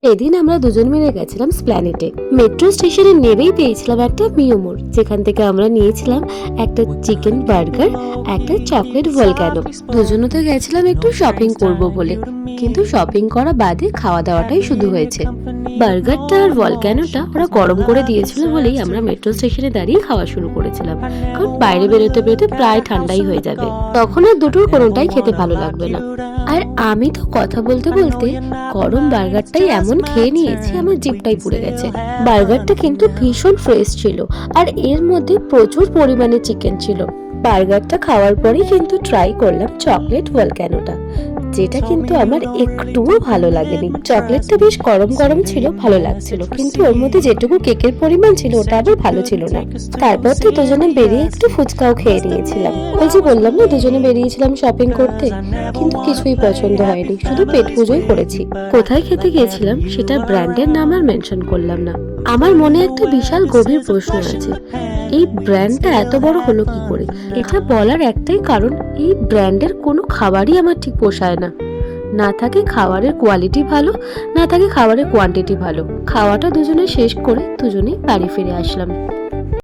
এদিন আমরা দুজন মিলে গেছিলাম স্প্ল্যানেটে। মেট্রো স্টেশনে নেমেই পেয়েছিলাম একটা মিও মোড়, যেখান থেকে আমরা নিয়েছিলাম একটা চিকেন বার্গার, একটা চকলেট ভলক্যানো। দুজনে তো গেছিলাম একটু শপিং করব বলে, কিন্তু শপিং করা বাদে খাওয়া দাওয়াটাই শুধু হয়েছে। বার্গারটা আর ভলক্যানোটা ওরা গরম করে দিয়েছিল বলেই আমরা মেট্রো স্টেশনে দাঁড়িয়ে খাওয়া শুরু করেছিলাম, কারণ বাইরে বেরোতে বেরোতে প্রায় ঠান্ডাই হয়ে যাবে, তখন আর দুটোর কোনোটাই খেতে ভালো লাগবে না। আর আমি তো কথা বলতে বলতে গরম বার্গারটাই এমন খেয়ে নিয়েছি আমার জিভটাই পুড়ে গেছে। বার্গারটা কিন্তু ভীষণ ফ্রেশ ছিল, আর এর মধ্যে প্রচুর পরিমাণে চিকেন ছিল। বার্গারটা খাওয়ার পরেই কিন্তু ট্রাই করলাম চকলেট ভলক্যানোটা, যেটা কিন্তু আমার একটুও ভালো লাগেনি। চকলেটটা বেশ গরম গরম ছিল, ভালো লাগছিল, কিন্তু ওর মধ্যে যেটুকু কেকের পরিমাণ ছিল ওটা আবার ভালো ছিল না। তারপর তো দুজনে বেরিয়ে একটু ফুচকাও খেয়ে নিয়েছিলাম। ওই যে বললাম না, দুজনে বেরিয়েছিলাম শপিং করতে, কিন্তু কিছুই পছন্দ হয়নি, শুধু পেট পুজোই করেছি। কোথায় খেতে গিয়েছিলাম সেটা ব্র্যান্ডের নাম আর মেনশন করলাম না। আমার মনে একটা বিশাল গভীর প্রশ্ন আছে, এই ব্র্যান্ডটা এত বড় হলো কি করে? এটা বলার একটাই কারণ, এই ব্র্যান্ডের কোনো খাবারই আমার ঠিক পোষায় না। না থাকে খাবারের কোয়ালিটি ভালো, না থাকে খাবারের কোয়ান্টিটি ভালো। খাওয়াটা দুজনে শেষ করে দুজনেই বাড়ি ফিরে আসলাম।